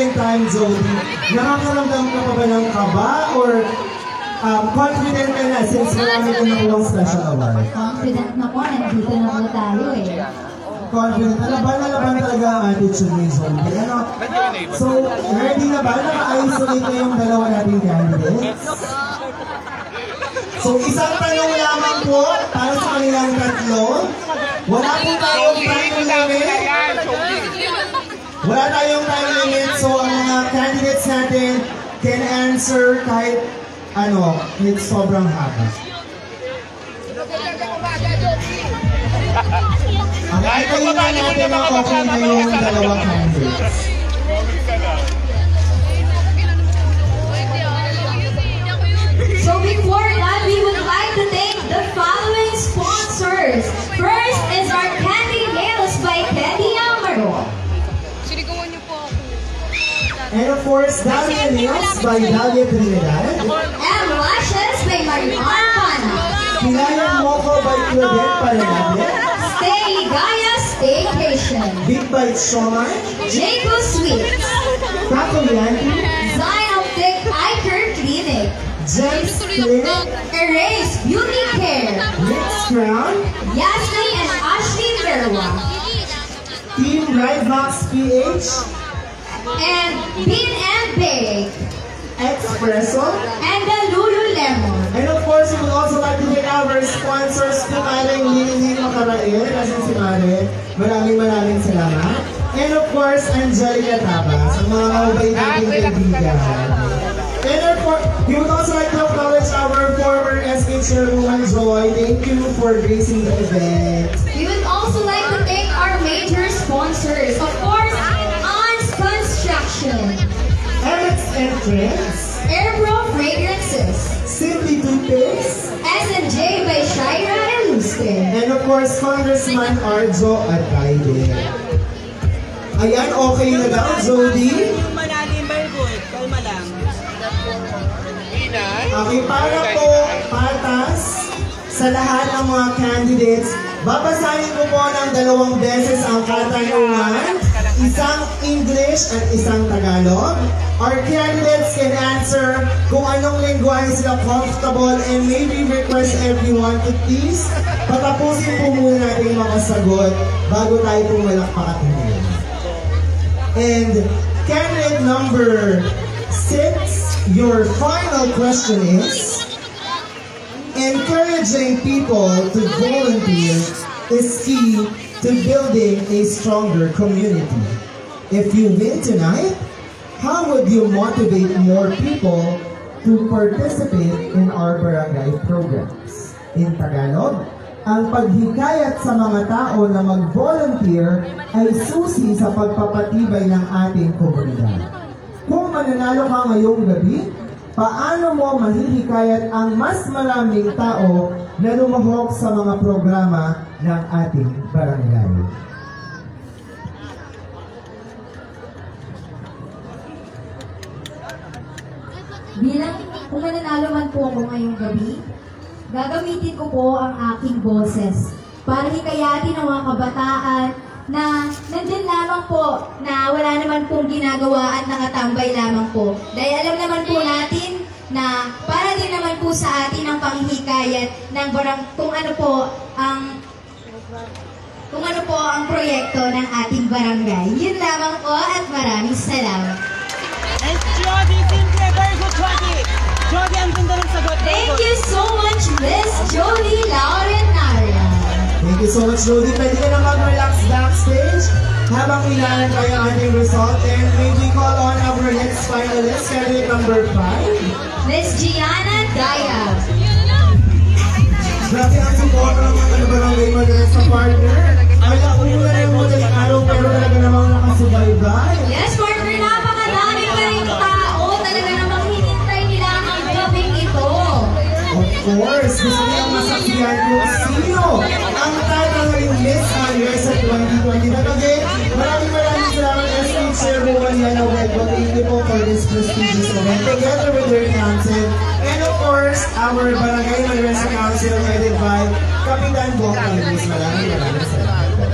in time, Jody, nakakaramdam ka pa ba ng kaba or confident ka na since marami ka nakuha special award? Confident na po, nandito na po tayo eh. Confident. Laban na laban talaga ang attitude ni Jody. Ano? So, ready na ba? Naka-isolate na yung dalawa nating candidates? So, isang tanong lamang po para sa kanilang tatlo. Wala po tayong time limit. Wala tayong time limit. So, ang mga candidates natin can answer kahit ano, it's sobrang haba. Ang itayin na natin ang okay na yung dalawang candidates. So before that, we would like to thank the following sponsors. First is our Candy Nails by Candy Amaro. And of course, Dahlia Nails by Dahlia Trinidad. And Lashes by Marimar Pana. Pinayang Moko by Claudette Paranade. Stay Ligaya Staycation. Big Bite Shomai. Jaco Sweets. Taco Yanti. Zion Optic Eye Care Clinic. Gems Clinic. Erase Beauty Care. Mix Crown. Yasmin and Ashley Verwa. Team Ridebox PH. And Bean and Bake. Espresso. And the Lululemon. And of course, we would also like to thank our sponsors po Maring Lili Makarail, kasi si Mare. Maraming salamat. And of course, Angelica Tabas, ang mga mabait nating kaibigan. And of course, we would also like to acknowledge our former SK Chairwoman Joy. Thank you for gracing the event. We would also like to thank our major sponsors. Of course, Ans Construction. MX Entrance. Airbro Fragrances. Simply Toothpaste. S&J by Shira and Lustin. And of course, Congressman Arjo Atayde. Ayan, okay na daw, Jody. Malalim ba yun? Kalma lang. Okay, para po patas sa lahat ng mga candidates, babasahin ko po ng 2 beses ang katanungan, isang English at isang Tagalog. Our candidates can answer kung anong lingwahe sila comfortable and maybe request everyone to please patapusin po muna natin mga sagot bago tayo pumalakpakatingin. And candidate number 6, your final question is, encouraging people to volunteer is key to building a stronger community. If you win tonight, how would you motivate more people to participate in our barangay programs? In Tagalog, ang paghikayat sa mga tao na mag-volunteer ay susi sa pagpapatibay ng ating komunidad. Kung mananalo ka ngayong gabi, paano mo mahihikayat ang mas maraming tao na lumahok sa mga programa ng ating barangay? Bilang kung mananalo man po ako ngayong gabi, gagamitin ko po ang aking boses para hikayatin ang mga kabataan na nandyan lamang po na wala naman pong ginagawa at nakatambay lamang po. Dahil alam naman po natin na para din naman po sa atin ang panghikayat ng kung ano po ang proyekto ng ating barangay. Yun lamang po at maraming salamat. And Jody, simple, very good, Jody. Jody, ang ganda ng sagot. Thank you so much, Miss Jody Laurenaria. Thank you so much, Jody. Pwede ka na mag-relax backstage habang ilalan tayo ang ating result. And may we call on our next finalist, candidate number 5. Miss Gianna Daya. Grabe ang support ng mga barangay madalas sa partner. Una na yung madaling araw pero talaga namang nakasubaybay. Yes, partner, napakadami pa rin tao. Talaga namang hinintay nila ang gabing ito. Of course, gusto nilang masaksiyan kung sino ang tatangayong Miss Congress sa 2020. At again, maraming salamat SK Chairwoman Yana Wedbo. Thank you po for this prestigious event together with your council. And of course, our Barangay Madrasa Council headed by Kapitan Bong Alvis. Maraming salamat po.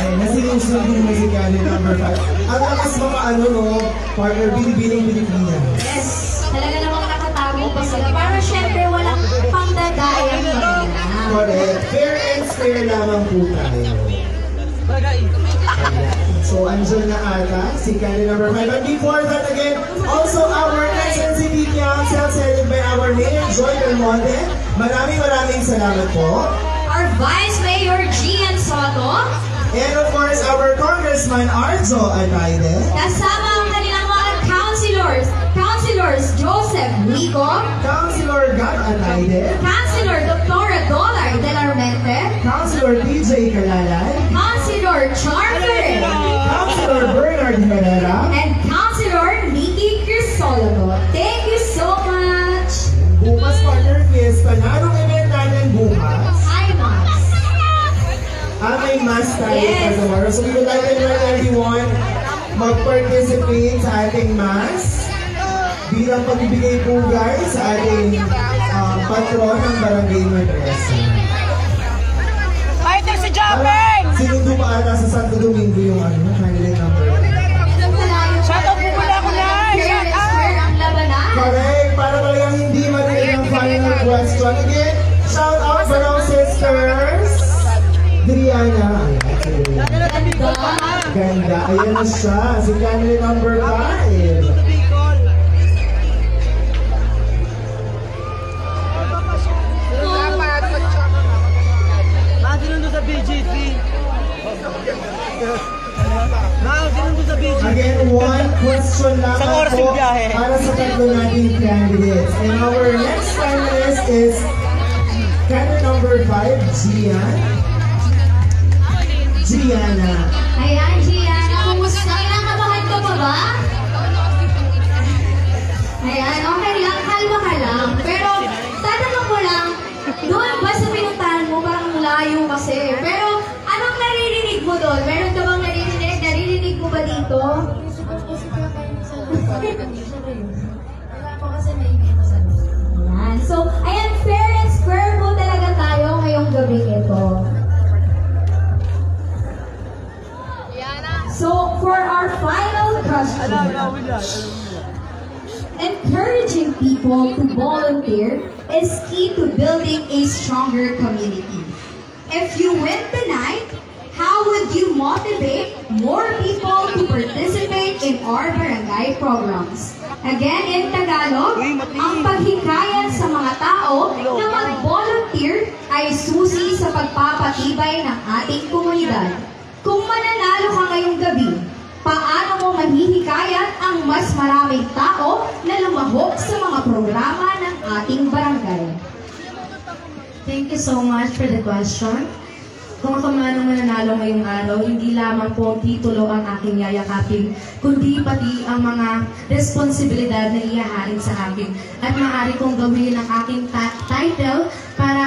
Ay, nasinusunod yung musikali number 5. Ang lakas mga ano no, partner, binibining Pilipinas. Yes, talaga namang nakatago pa sila. Pero syempre, walang pangdadayang pamilya. Correct. Fair and square lamang po tayo. So, andyan na ata si candidate number 5. But before that, again, also our SNCP Council headed by our Mayor Joy Belmonte. Maraming salamat po. Our Vice Mayor Gian Soto. And of course, our Congressman Arjo Ataide. Kasama ang kanilang mga Councilors Joseph Rico, Councilor Gad Ataide. Councilor Dr. Dolar de la Armente, Councilor PJ Kalalay. Councilor Charmer, Councilor Bernard Herrera. and Councilor Nikki Crisologo. Thank you so much! Bukas partner fiesta na. Anong event natin bukas? Hi, Max! May mass tayo Yes. sa tomorrow. So we would like to invite everyone mag-participate sa ating mass bilang pagbibigay po guys sa ating patron ng Barangay Madrasa. Ay, ito si Jopeng! Sinundo pa ata sa Santo Domingo yung candidate number 1. Shout out po muna ako na! Shout out! Ang labanan. Correct! Para talagang hindi madiin ang final question. Again, shout out Barong Sisters! Driana. Ganda. Ayan na siya. Si candidate number 5. Sinunod sa BGP. Sinunod sa BGP. Again, one question lang Isang oras yung biyahe. para sa tatlo nating candidates. And our next finalist is candidate number 5, Gianna. Ayan, Gianna. Kumusta? Kinakabahan ka pa ba? Ayan, okay lang. Kalma ka lang. Pero, tatanong ko lang, doon ba sa pinuntahan mo, parang layo kasi. Pero, anong naririnig mo doon? Meron ka bang naririnig? Naririnig mo ba dito? Ayan. So, ayan, fair and square po talaga tayo ngayong gabi ito. So, for our final question, encouraging people to volunteer is key to building a stronger community. If you win tonight, how would you motivate more people to participate in our barangay programs? Again, in Tagalog, ang paghikayat sa mga tao na mag-volunteer ay susi sa pagpapatibay ng ating komunidad. Kung mananalo ka ngayong gabi, paano mo mahihikayat ang mas maraming tao na lumahok sa mga programa ng ating barangay? Thank you so much for the question. Kung ako man ang mananalo ngayong araw, hindi lamang po ang titulo ang aking yayakapin, kundi pati ang mga responsibilidad na iyahain sa akin. At maaari kong gawin ang aking title para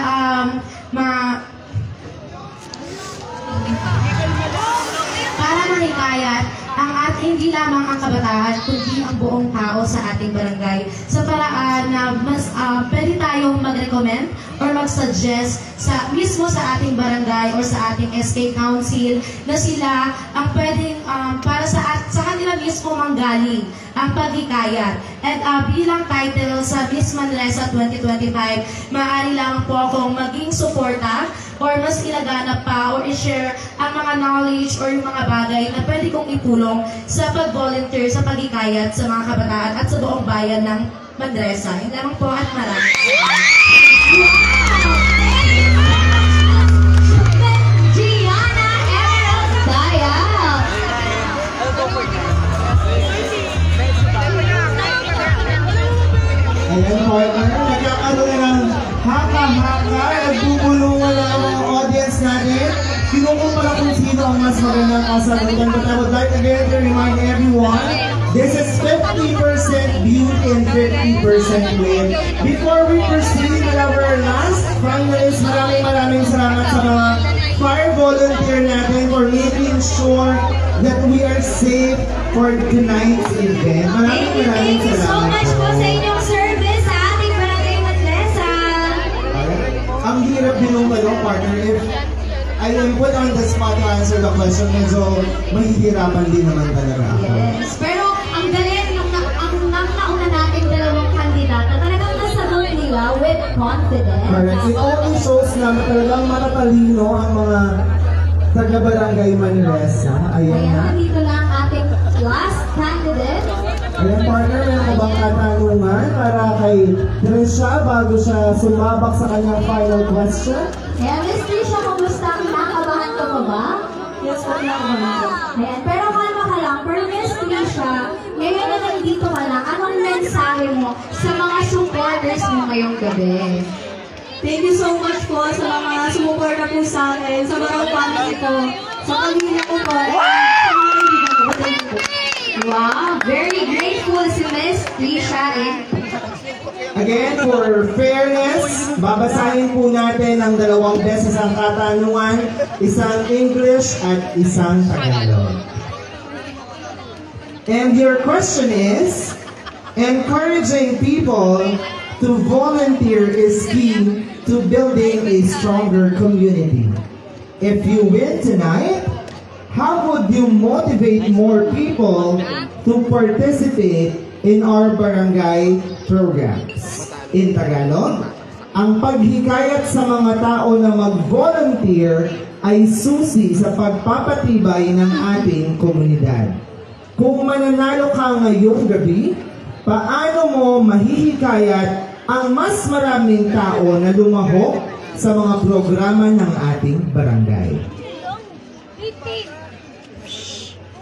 mahikayat ang hindi lamang ang kabataan, kundi ang buong tao sa ating barangay. Sa paraan na mas pwede tayong mag-recommend or mag-suggest mismo sa ating barangay or sa ating SK Council na sila ang pwedeng para sa kanila mismo manggaling ang paghikayat. At bilang title sa Miss Manresa 2025, maaari lang po akong maging suporta or mas ilaganap pa or i-share ang mga knowledge or yung mga bagay na pwede kong itulong sa pag-volunteer sa paghikayat sa mga kabataan at sa buong bayan ng Manresa. Hindi lang po at maraming Gianna Emerald Dayal. Ayan, partner. Nagkakaroon na ng haka-haka. Nagbubulungan na ang mga audience natin. Kinukumpara kung sino ang mas magandang kasagutan. But I would like again to remind everyone, this is 50% beauty and 50% win. Before we proceed with our last finalist, maraming salamat sa mga fire volunteer natin for making sure that we are safe for tonight's event. Maraming Thank you so salamat much po sa inyong service sa ating barangay Manresa. Ang hirap din ng partner. If I am put on the spot to answer the question, medyo mahihirapan din naman talaga ako. Yes, pero confident. Correct. It only shows na talagang matatalino ang mga taga-barangay Manresa. Ayan Ayan, na. nandito na ang ating last candidate. Ayan, partner, may mga bang katanungan para kay Trisha bago siya sumabak sa kanyang final question? Ayan, Miss Trisha, kumusta? Kinakabahan ka pa ba? Yes, po kinakabahan. Ayan, pero kalma ka lang. Pero Miss Trisha, ngayon na nandito ka lang, anong mensahe mo sa mga supporters mo ngayong gabi? Thank you so much po sa mga sumuporta po sa akin, sa mga family ko, sa pamilya ko po, at sa mga kaibigan ko. Thank you po. Wow, very grateful si Miss Trisha. Again, for fairness, babasahin po natin ang dalawang beses ang katanungan, isang English at isang Tagalog. And your question is, encouraging people to volunteer is key to building a stronger community. If you win tonight, how would you motivate more people to participate in our barangay programs? In Tagalog, ang paghikayat sa mga tao na mag-volunteer ay susi sa pagpapatibay ng ating komunidad. Kung mananalo ka ngayong gabi, paano mo mahihikayat ang mas maraming tao na lumahok sa mga programa ng ating barangay?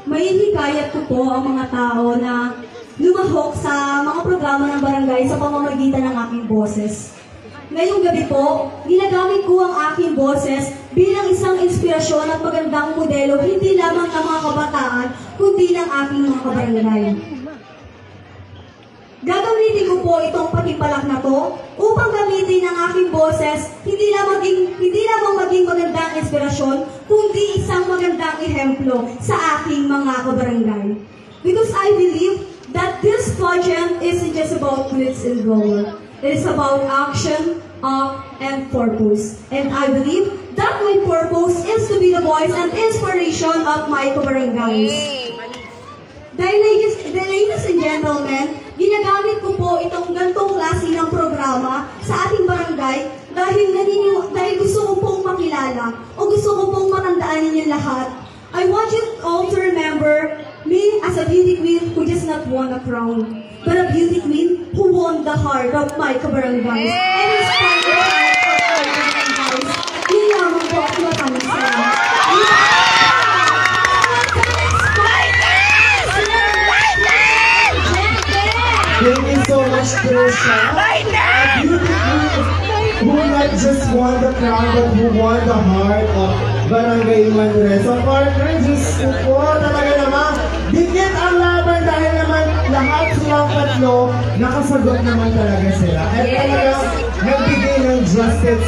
Mahihikayat ko po ang mga tao na lumahok sa mga programa ng barangay sa pamamagitan ng aking boses. Ngayong gabi po, ginagamit ko ang aking boses bilang isang inspirasyon at magandang modelo hindi lamang ng mga kabataan, kundi ng aking mga kabarangay. Gagamitin ko po itong patipalak na to upang gamitin ang aking boses hindi lamang maging magandang inspirasyon, kundi isang magandang ehemplo sa aking mga kabarangay. Because I believe that this pageant isn't just about glitz and glamour. It is about action, and purpose. And I believe that my purpose is to be the voice and inspiration of my kabarangays. Ladies and gentlemen, ginagamit ko po itong gantong klase ng programa sa ating barangay dahil gusto ko pong makilala o gusto ko pong matandaan ninyo lahat. I want you all to remember me as a beauty queen who just not won a crown, but a beauty queen who won the heart of my kabarangays and inspired the heart of my kabarangays. Yun lamang po ang matangis sa Thank you so much, Trisha. A beauty queen who not just won the crown, but who won the heart of Barangay Manresa. Partner, Diyos ko po, talaga naman, dikit ang laban dahil naman lahat silang tatlo, nakasagot naman talaga sila. At talagang nagbigay ng justice